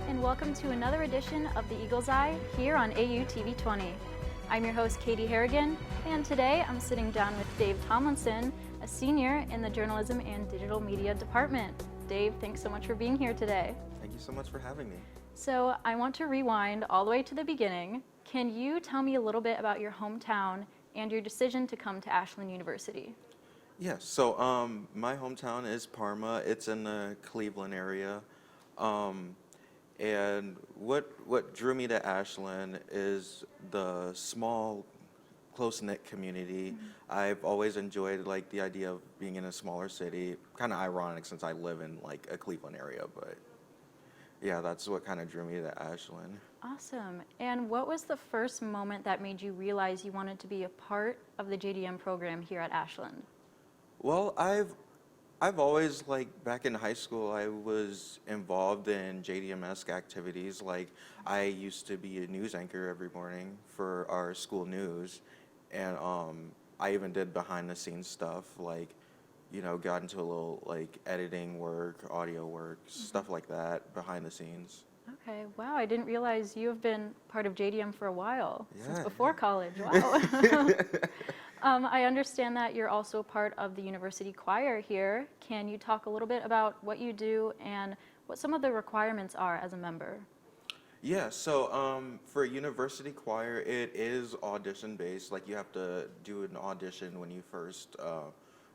and welcome to another edition of the Eagle's Eye here on AU TV 20. I'm your host, Katie Harrigan, and today I'm sitting down with Dave Tomlinson, a senior in the Journalism and Digital Media Department. Dave, thanks so much for being here today. Thank you so much for having me. So I want to rewind all the way to the beginning. Can you tell me a little bit about your hometown and your decision to come to Ashland University? Yeah, so my hometown is Parma. It's in the Cleveland area. And what drew me to Ashland is the small, close-knit community. Mm-hmm. I've always enjoyed like the idea of being in a smaller city. Kind of ironic since I live in like a Cleveland area, but yeah, that's what kind of drew me to Ashland. Awesome. And what was the first moment that made you realize you wanted to be a part of the JDM program here at Ashland? Well, I've always, like, back in high school, I was involved in JDM-esque activities. Like, I used to be a news anchor every morning for our school news, and I even did behind-the-scenes stuff, like, you know, got into a little, like, editing work, audio work, stuff like that, behind the scenes. Okay, wow, I didn't realize you have been part of JDM for a while, since Yeah, before college, wow. I understand that you're also part of the university choir here. Can you talk a little bit about what you do and what some of the requirements are as a member? Yeah, so for university choir, it is audition based. Like you have to do an audition when you first,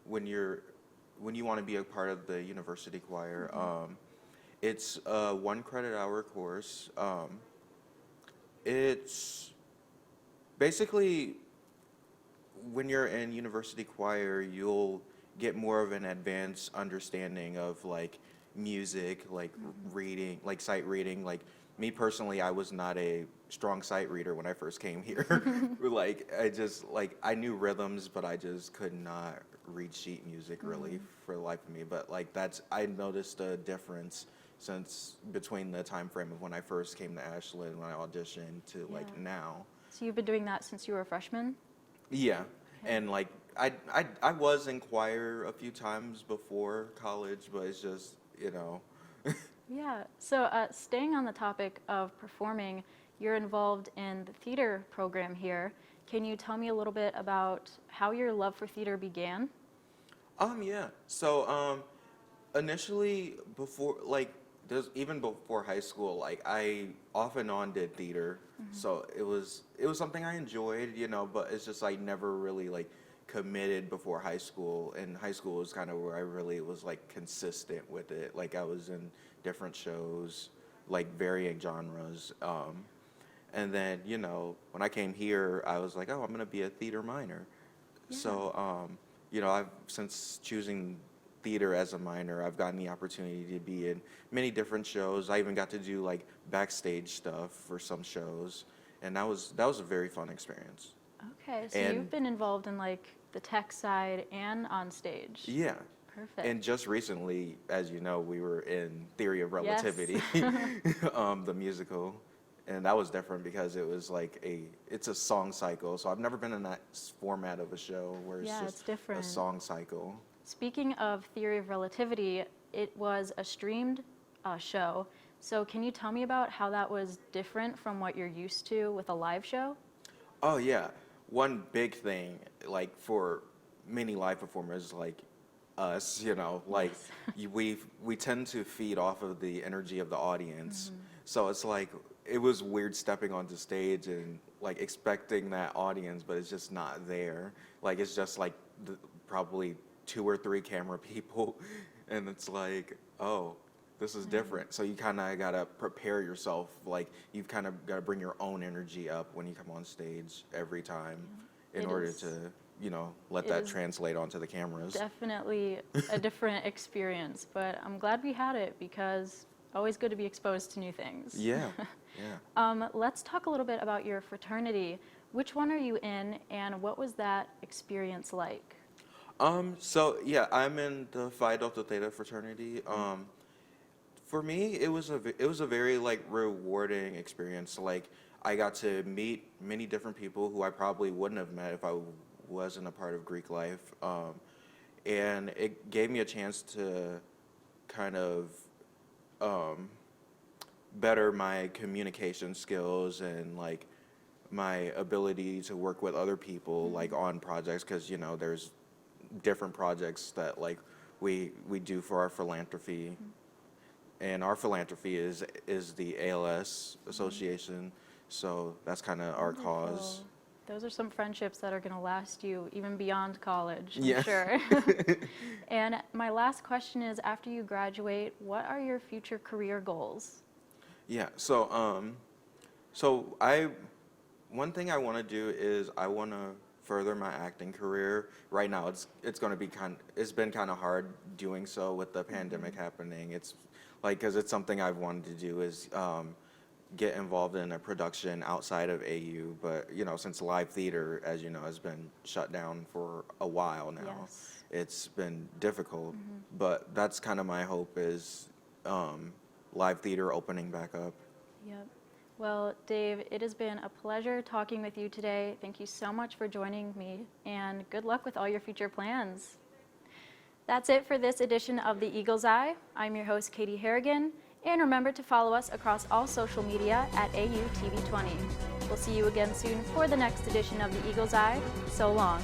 when you want to be a part of the university choir. It's a 1 credit hour course. It's basically when you're in university choir, you'll get more of an advanced understanding of like music, like reading, like sight reading. Like me personally, I was not a strong sight reader when I first came here. Like I knew rhythms, but I just could not read sheet music really for the life of me. But like I noticed a difference since between the time frame of when I first came to Ashland, when I auditioned, to like now. So you've been doing that since you were a freshman? Yeah, and like I was in choir a few times before college, but it's just, you know. Yeah, so staying on the topic of performing, you're involved in the theater program here. Can you tell me a little bit about how your love for theater began? Yeah. So initially before even before high school, like I off and on did theater. So it was something I enjoyed, you know, but it's just I never really like committed before high school, and high school was kind of where I really was like consistent with it. Like I was in different shows, like varying genres. And then, you know, when I came here, I was like, oh, I'm gonna be a theater minor. Yeah. So, you know, since choosing theater as a minor, I've gotten the opportunity to be in many different shows. I even got to do like backstage stuff for some shows, and that was a very fun experience. Okay, so you've been involved in like the tech side and on stage. Yeah. Perfect. And just recently, as you know, we were in Theory of Relativity, the musical, and that was different because it was like it's a song cycle. So I've never been in that format of a show where it's it's just different. a song cycle. Speaking of Theory of Relativity, it was a streamed show. So can you tell me about how that was different from what you're used to with a live show? Oh yeah, one big thing like for many live performers like us, you know, like we tend to feed off of the energy of the audience. So it's like it was weird stepping onto stage and like expecting that audience, but it's just not there. Like it's just like probably 2 or 3 camera people, and it's like, oh, this is different. So you kind of gotta prepare yourself. Like you've kind of got to bring your own energy up when you come on stage every time, in order to, you know, let that translate onto the cameras. Definitely a different experience, but I'm glad we had it because always good to be exposed to new things. Yeah, yeah. Let's talk a little bit about your fraternity. Which one are you in, and what was that experience like? So yeah, I'm in the Phi Delta Theta fraternity. For me, it was a very like rewarding experience. Like I got to meet many different people who I probably wouldn't have met if I wasn't a part of Greek life, and it gave me a chance to kind of better my communication skills and like my ability to work with other people like on projects, because you know there's different projects that like we do for our philanthropy, and our philanthropy is the ALS Association, so that's kind of our cause. Those are some friendships that are going to last you even beyond college, I'm Yeah. sure. And my last question is, after you graduate, what are your future career goals? Yeah, so one thing I want to do is I want to further my acting career. Right now it's going to be it's been kind of hard doing so with the pandemic happening. It's like, because it's something I've wanted to do is get involved in a production outside of AU, but you know, since live theater, as you know, has been shut down for a while now, Yes. it's been difficult. But that's kind of my hope is live theater opening back up. Yep. Well, Dave, it has been a pleasure talking with you today. Thank you so much for joining me, and good luck with all your future plans. That's it for this edition of The Eagle's Eye. I'm your host, Katie Harrigan, and remember to follow us across all social media at AUTV20. We'll see you again soon for the next edition of The Eagle's Eye. So long.